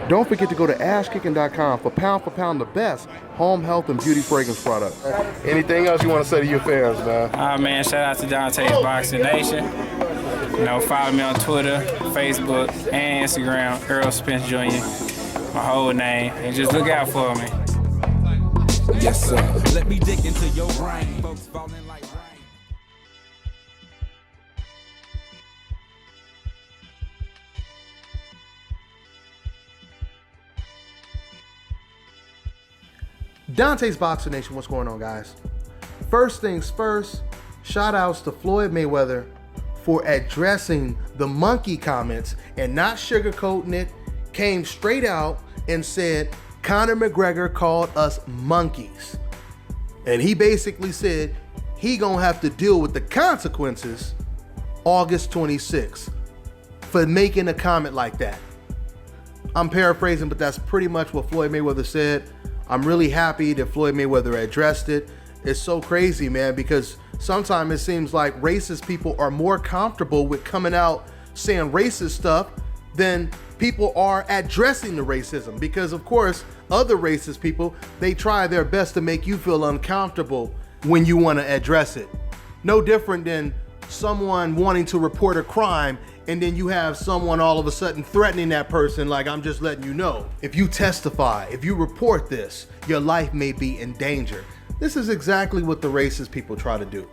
Don't forget to go to ashkicking.com for pound the best home health and beauty fragrance products. Anything else you want to say to your fans, man? Man, shout out to Dante's Boxing Nation. You know, follow me on Twitter, Facebook, and Instagram, Earl Spence Jr., my whole name, and just look out for me. Yes, sir. Let me dig into your brain. Folks falling like rain. Dante's Boxing Nation, what's going on, guys? First things first, shout outs to Floyd Mayweather for addressing the monkey comments and not sugarcoating it. Came straight out and said Conor McGregor called us monkeys. And he basically said he gonna have to deal with the consequences August 26th for making a comment like that. I'm paraphrasing, but that's pretty much what Floyd Mayweather said. I'm really happy that Floyd Mayweather addressed it. It's so crazy, man, because sometimes it seems like racist people are more comfortable with coming out saying racist stuff than people are addressing the racism. Because of course, other racist people, they try their best to make you feel uncomfortable when you want to address it. No different than someone wanting to report a crime and then you have someone all of a sudden threatening that person like, I'm just letting you know. If you testify, if you report this, your life may be in danger. This is exactly what the racist people try to do.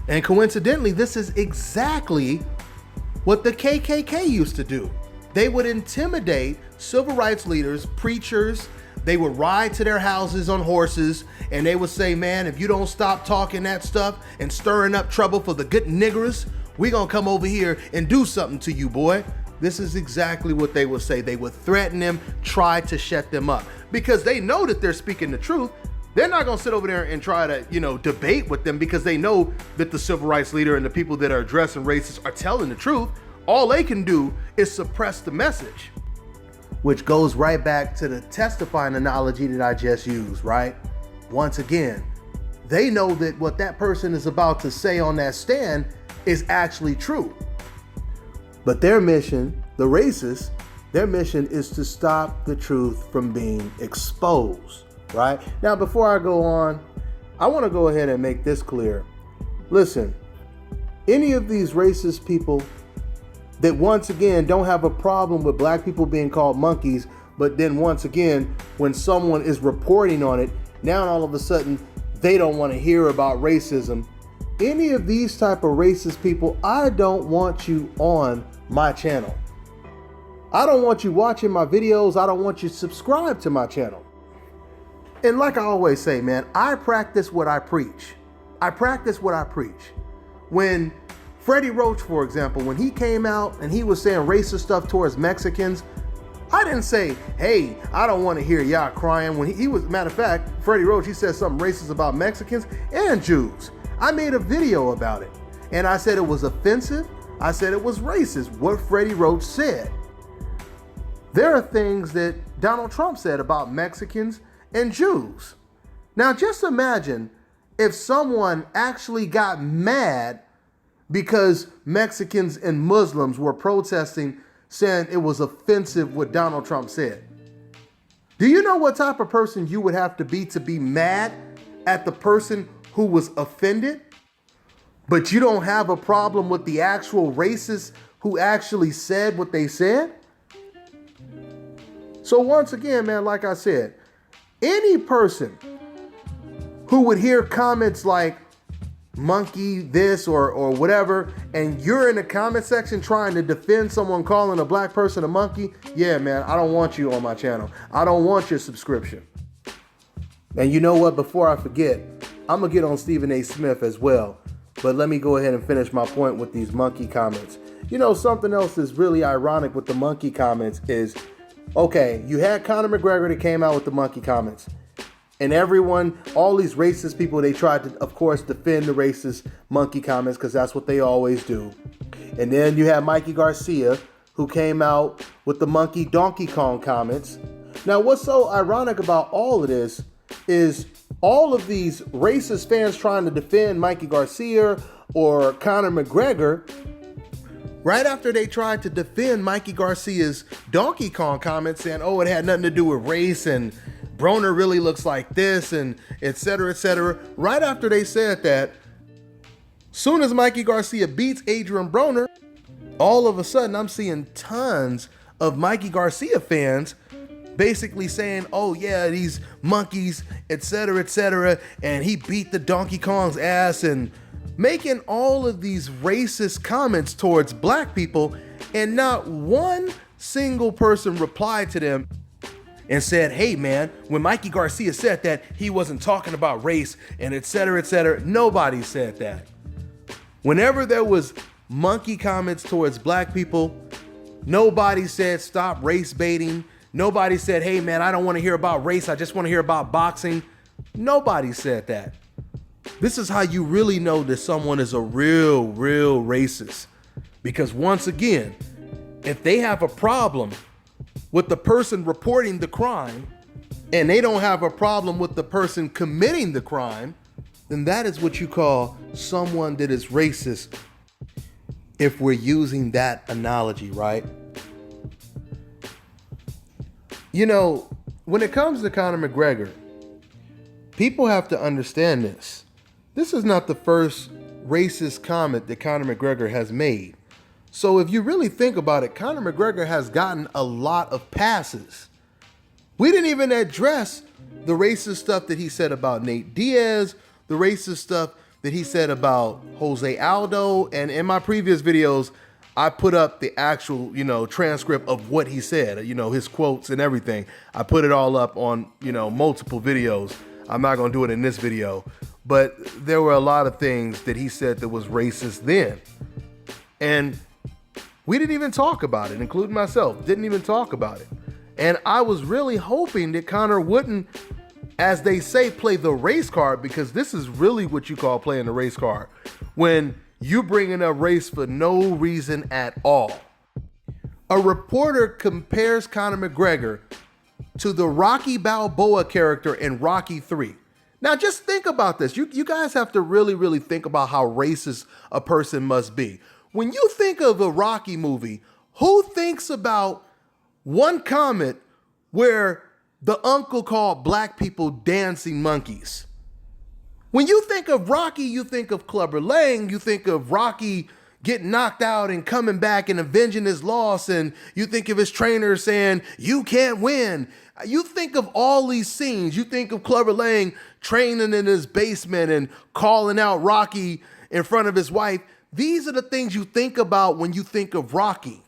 And coincidentally, this is exactly what the KKK used to do. They would intimidate civil rights leaders, preachers. They would ride to their houses on horses and they would say, man, if you don't stop talking that stuff and stirring up trouble for the good niggers, we gonna come over here and do something to you, boy. This is exactly what they would say. They would threaten them, try to shut them up because they know that they're speaking the truth. They're not gonna sit over there and try to, debate with them because they know that the civil rights leader and the people that are addressing racists are telling the truth. All they can do is suppress the message, which goes right back to the testifying analogy that I just used, right? Once again, they know that what that person is about to say on that stand is actually true. But their mission, the racists, their mission is to stop the truth from being exposed, right? Now, before I go on, I want to go ahead and make this clear. Listen, any of these racist people that once again don't have a problem with black people being called monkeys, but then once again, when someone is reporting on it, now all of a sudden they don't want to hear about racism. Any of these type of racist people, I don't want you on my channel. I don't want you watching my videos. I don't want you subscribed to my channel. And like I always say, man, I practice what I preach. I practice what I preach. When Freddie Roach, for example, when he came out and he was saying racist stuff towards Mexicans, I didn't say, hey, I don't want to hear y'all crying. When he was, matter of fact, Freddie Roach, he said something racist about Mexicans and Jews. I made a video about it and I said it was offensive. I said it was racist, what Freddie Roach said. There are things that Donald Trump said about Mexicans and Jews. Now just imagine if someone actually got mad because Mexicans and Muslims were protesting saying it was offensive what Donald Trump said. Do you know what type of person you would have to be mad at the person who was offended? But you don't have a problem with the actual racist who actually said what they said? So once again, man, like I said, any person who would hear comments like monkey this or whatever, and you're in the comment section trying to defend someone calling a black person a monkey, yeah, man, I don't want you on my channel. I don't want your subscription. And you know what? Before I forget, I'm going to get on Stephen A. Smith as well. But let me go ahead and finish my point with these monkey comments. You know, something else that's really ironic with the monkey comments is, okay, you had Conor McGregor that came out with the monkey comments. And everyone, all these racist people, they tried to, of course, defend the racist monkey comments because that's what they always do. And then you have Mikey Garcia, who came out with the monkey Donkey Kong comments. Now, what's so ironic about all of this is all of these racist fans trying to defend Mikey Garcia or Conor McGregor, Right after they tried to defend Mikey Garcia's Donkey Kong comment saying, oh, it had nothing to do with race and Broner really looks like this and et cetera, et cetera. Right after they said that, soon as Mikey Garcia beats Adrian Broner, all of a sudden I'm seeing tons of Mikey Garcia fans basically saying, oh yeah, these monkeys, et cetera, and he beat the Donkey Kong's ass, and making all of these racist comments towards black people, and not one single person replied to them and said, hey man, when Mikey Garcia said that, he wasn't talking about race and et cetera. Nobody said that. Whenever there was monkey comments towards black people, nobody said stop race baiting. Nobody said, hey man, I don't want to hear about race, I just want to hear about boxing. Nobody said that. This is how you really know that someone is a real racist. Because once again, if they have a problem with the person reporting the crime and they don't have a problem with the person committing the crime, then that is what you call someone that is racist, if we're using that analogy, right? You know, when it comes to Conor McGregor, people have to understand this. This is not the first racist comment that Conor McGregor has made. So if you really think about it, Conor McGregor has gotten a lot of passes. We didn't even address the racist stuff that he said about Nate Diaz, the racist stuff that he said about Jose Aldo, and in my previous videos, I put up the actual, transcript of what he said, his quotes and everything. I put it all up on, multiple videos. I'm not going to do it in this video, but there were a lot of things that he said that was racist then. And we didn't even talk about it, including myself, didn't even talk about it. And I was really hoping that Conor wouldn't, as they say, play the race card, because this is really what you call playing the race card. When you bringing up race for no reason at all. A reporter compares Conor McGregor to the Rocky Balboa character in Rocky 3. Now just think about this. You guys have to really think about how racist a person must be. When you think of a Rocky movie, who thinks about one comment where the uncle called black people dancing monkeys? When you think of Rocky, you think of Clubber Lang, you think of Rocky getting knocked out and coming back and avenging his loss, and you think of his trainer saying, you can't win. You think of all these scenes. You think of Clubber Lang training in his basement and calling out Rocky in front of his wife. These are the things you think about when you think of Rocky.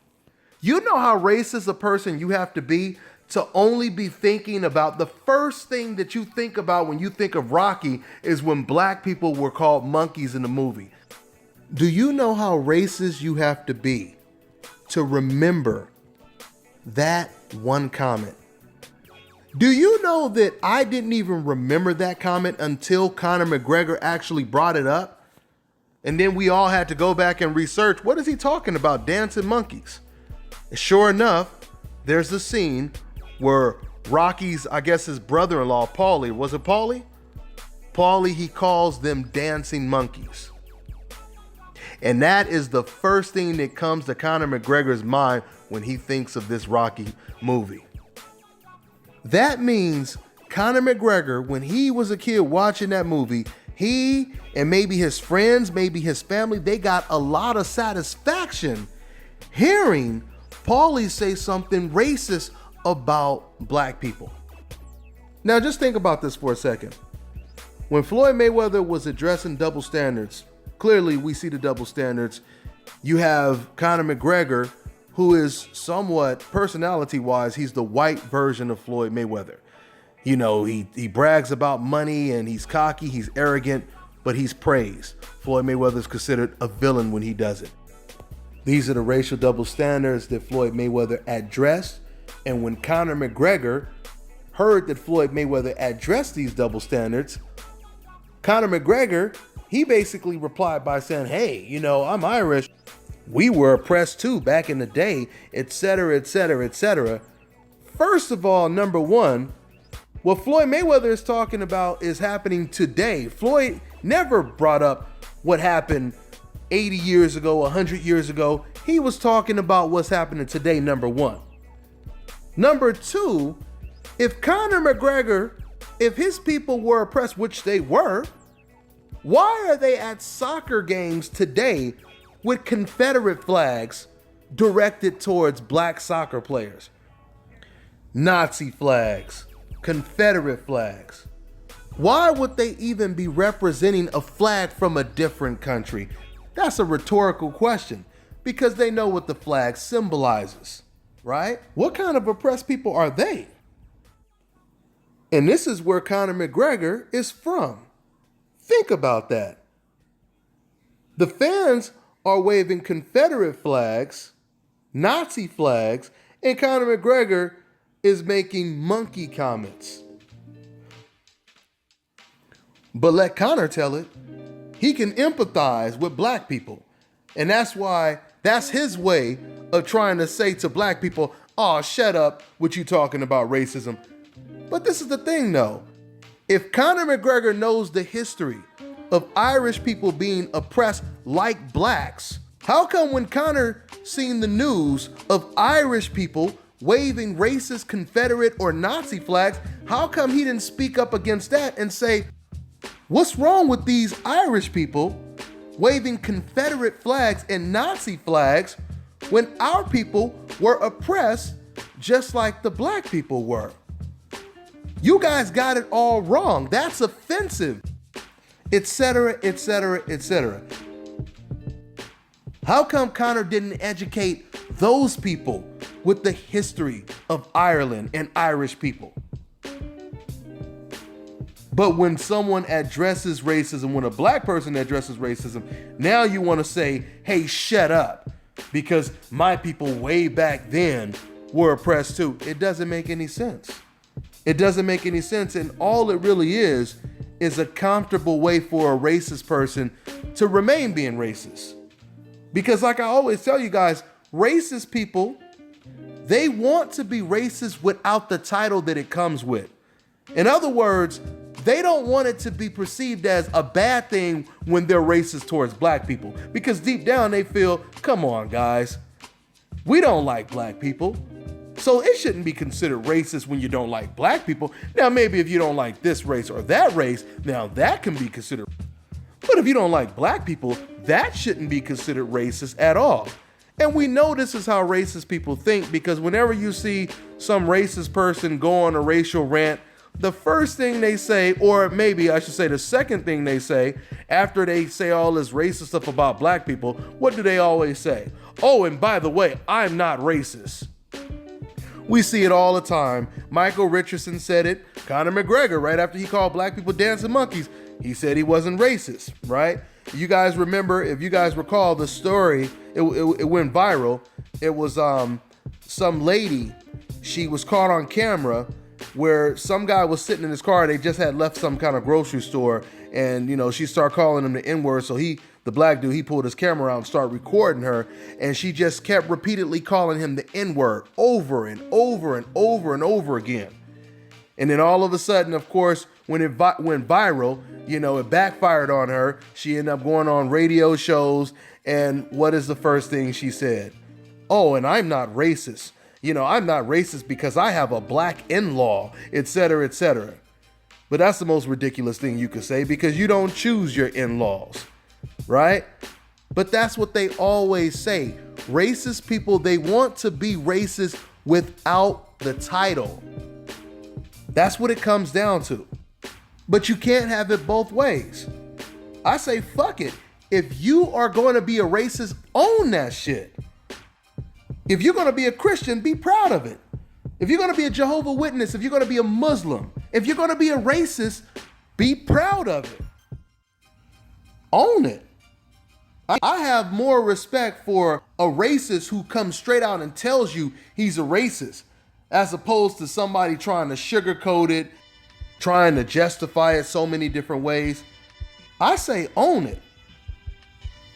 You know how racist a person you have to be to only be thinking about the first thing that you think about when you think of Rocky is when black people were called monkeys in the movie. Do you know how racist you have to be to remember that one comment? Do you know that I didn't even remember that comment until Conor McGregor actually brought it up? And then we all had to go back and research, what is he talking about, dancing monkeys? Sure enough, there's a scene where Rocky's, I guess his brother-in-law, Paulie, was it Paulie? Paulie, he calls them dancing monkeys. And that is the first thing that comes to Conor McGregor's mind when he thinks of this Rocky movie. That means Conor McGregor, when he was a kid watching that movie, he and maybe his friends, maybe his family, they got a lot of satisfaction hearing Paulie say something racist about black people. Now just think about this for a second. When Floyd Mayweather was addressing double standards, clearly we see the double standards. You have Conor McGregor, who is somewhat, personality-wise, he's the white version of Floyd Mayweather. He brags about money and he's cocky, he's arrogant, but he's praised. Floyd Mayweather is considered a villain when he does it. These are the racial double standards that Floyd Mayweather addressed. And when Conor McGregor heard that Floyd Mayweather addressed these double standards, Conor McGregor, he basically replied by saying, hey, I'm Irish. We were oppressed too back in the day, et cetera. First of all, number one, what Floyd Mayweather is talking about is happening today. Floyd never brought up what happened 80 years ago, 100 years ago. He was talking about what's happening today, number one. Number two, if Conor McGregor, if his people were oppressed, which they were, why are they at soccer games today with Confederate flags directed towards black soccer players? Nazi flags, Confederate flags. Why would they even be representing a flag from a different country? That's a rhetorical question because they know what the flag symbolizes, right? What kind of oppressed people are they? And this is where Conor McGregor is from. Think about that. The fans are waving Confederate flags, Nazi flags, and Conor McGregor is making monkey comments. But let Conor tell it. He can empathize with black people. And that's why that's his way of trying to say to black people, oh, shut up, what you talking about racism. But this is the thing though. If Conor McGregor knows the history of Irish people being oppressed like blacks, how come when Conor seen the news of Irish people waving racist Confederate or Nazi flags, how come he didn't speak up against that and say, what's wrong with these Irish people waving Confederate flags and Nazi flags when our people were oppressed just like the black people were? You guys got it all wrong. That's offensive, etc., etc., etc. How come Conor didn't educate those people with the history of Ireland and Irish people? But when someone addresses racism, when a black person addresses racism, now you want to say, hey, shut up, because my people way back then were oppressed too. It doesn't make any sense. It doesn't make any sense. And all it really is a comfortable way for a racist person to remain being racist. Because like I always tell you guys, racist people, they want to be racist without the title that it comes with. In other words, they don't want it to be perceived as a bad thing when they're racist towards black people. Because deep down they feel, come on guys, we don't like black people. So it shouldn't be considered racist when you don't like black people. Now maybe if you don't like this race or that race, now that can be considered. But if you don't like black people, that shouldn't be considered racist at all. And we know this is how racist people think, because whenever you see some racist person go on a racial rant, the first thing they say, or maybe I should say the second thing they say, after they say all this racist stuff about black people, what do they always say? Oh, and by the way, I'm not racist. We see it all the time. Michael Richardson said it. Conor McGregor, right after he called black people dancing monkeys, he said he wasn't racist, right? You guys remember, if you guys recall the story, it went viral. It was some lady, she was caught on camera where some guy was sitting in his car. They just had left some kind of grocery store, and she started calling him the N-word. So the black dude, he pulled his camera out and started recording her, and she just kept repeatedly calling him the N-word over and over and over and over again. And then all of a sudden, of course, when it went viral, it backfired on her. She ended up going on radio shows, and what is the first thing she said? Oh, and I'm not racist. I'm not racist because I have a black in-law, etc., etc. But that's the most ridiculous thing you could say, because you don't choose your in-laws, right? But that's what they always say. Racist people, they want to be racist without the title. That's what it comes down to. But you can't have it both ways. I say, fuck it. If you are going to be a racist, own that shit. If you're going to be a Christian, be proud of it. If you're going to be a Jehovah's Witness, if you're going to be a Muslim, if you're going to be a racist, be proud of it. Own it. I have more respect for a racist who comes straight out and tells you he's a racist, as opposed to somebody trying to sugarcoat it, trying to justify it so many different ways. I say own it.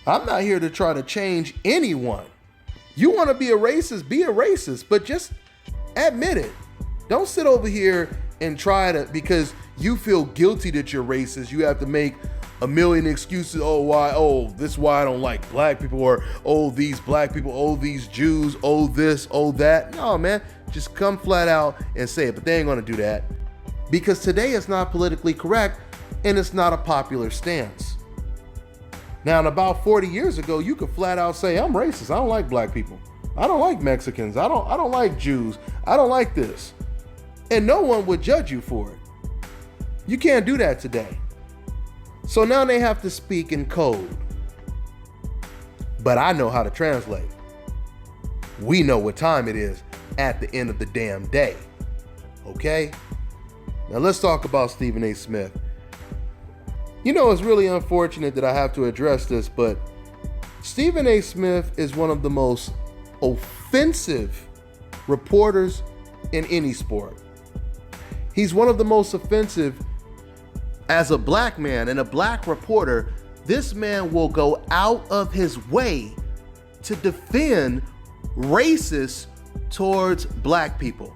I'm not here to try to change anyone. You want to be a racist, but just admit it. Don't sit over here and try to, because you feel guilty that you're racist, you have to make a million excuses. Oh, why? Oh, this is why I don't like black people, or oh, these black people, oh, these Jews, oh, this, oh, that. No, man, just come flat out and say it. But they ain't gonna do that because today it's not politically correct and it's not a popular stance. Now, in about 40 years ago, you could flat out say, I'm racist. I don't like black people. I don't like Mexicans. I don't like Jews. I don't like this. And no one would judge you for it. You can't do that today. So now they have to speak in code. But I know how to translate. We know what time it is at the end of the damn day. Okay? Now let's talk about Stephen A. Smith. You know, it's really unfortunate that I have to address this, but Stephen A. Smith is one of the most offensive reporters in any sport. He's one of the most offensive as a black man and a black reporter. This man will go out of his way to defend racists towards black people.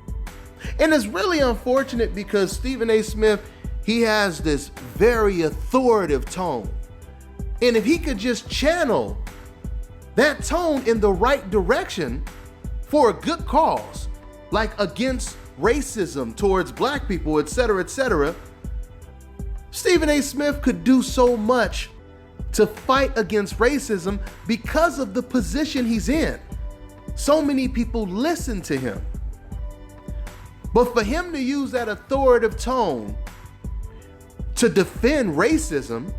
And it's really unfortunate because Stephen A. Smith, he has this very authoritative tone. And if he could just channel that tone in the right direction for a good cause, like against racism towards black people, etc., Stephen A. Smith could do so much to fight against racism because of the position he's in. So many people listen to him. But for him to use that authoritative tone to defend racism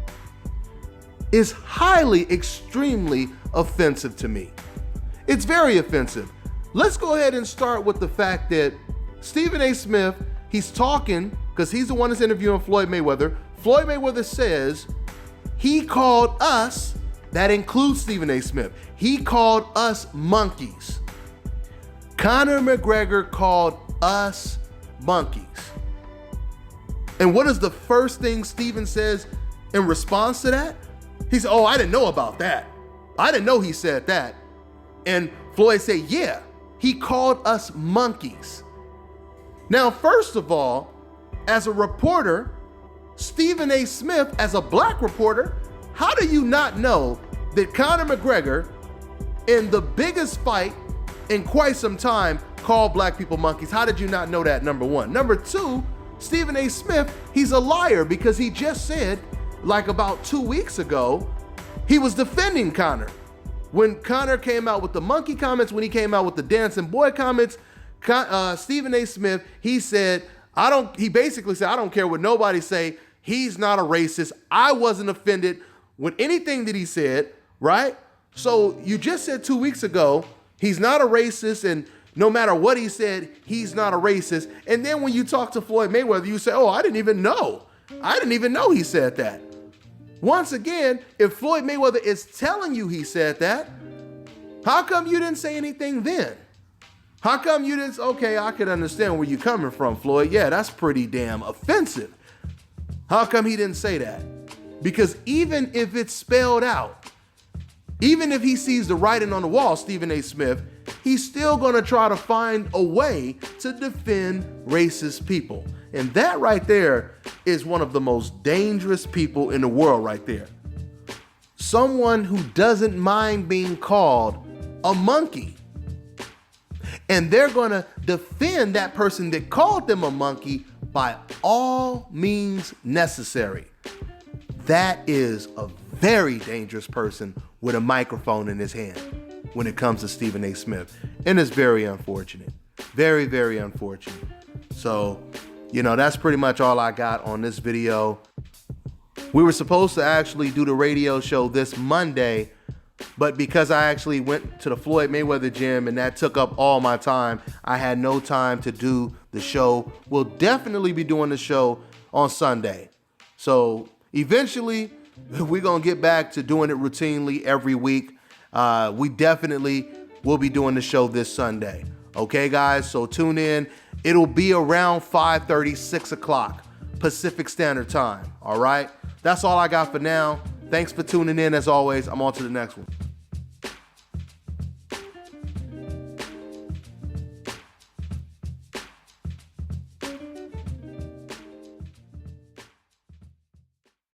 is highly, extremely offensive to me. It's very offensive. Let's go ahead and start with the fact that Stephen A. Smith, he's talking because he's the one that's interviewing Floyd Mayweather. Floyd Mayweather says he called us, that includes Stephen A. Smith, he called us monkeys. Conor McGregor called us monkeys. And what is the first thing Stephen says in response to that? He said, oh, I didn't know about that. I didn't know he said that. And Floyd said, yeah, he called us monkeys. Now, first of all, as a reporter, Stephen A. Smith, as a black reporter, how do you not know that Conor McGregor, in the biggest fight in quite some time, called black people monkeys? How did you not know that, number one? Number two, Stephen A. Smith, he's a liar because he just said, like about 2 weeks ago, he was defending Conor. When Conor came out with the monkey comments, when he came out with the dancing boy comments, Stephen A. Smith, he said, he basically said, I don't care what nobody say, he's not a racist. I wasn't offended with anything that he said, right? So you just said 2 weeks ago, he's not a racist, and no matter what he said, he's not a racist. And then when you talk to Floyd Mayweather, you say, oh, I didn't even know. I didn't even know he said that. Once again, if Floyd Mayweather is telling you he said that, how come you didn't say anything then? How come you didn't say, okay, I could understand where you're coming from, Floyd. Yeah, that's pretty damn offensive. How come he didn't say that? Because even if it's spelled out, even if he sees the writing on the wall, Stephen A. Smith, he's still gonna try to find a way to defend racist people. And that right there is one of the most dangerous people in the world right there. Someone who doesn't mind being called a monkey. And they're gonna defend that person that called them a monkey by all means necessary. That is a very dangerous person with a microphone in his hand when it comes to Stephen A. Smith. And it's very unfortunate. Very, very unfortunate. So, you know, that's pretty much all I got on this video. We were supposed to actually do the radio show this Monday, but because I actually went to the Floyd Mayweather gym and that took up all my time, I had no time to do the show. We'll definitely be doing the show on Sunday. So eventually, we're going to get back to doing it routinely every week. We definitely will be doing the show this Sunday. Okay, guys? So tune in. It'll be around 5:30, 6 o'clock Pacific Standard Time. All right? That's all I got for now. Thanks for tuning in. As always, I'm on to the next one.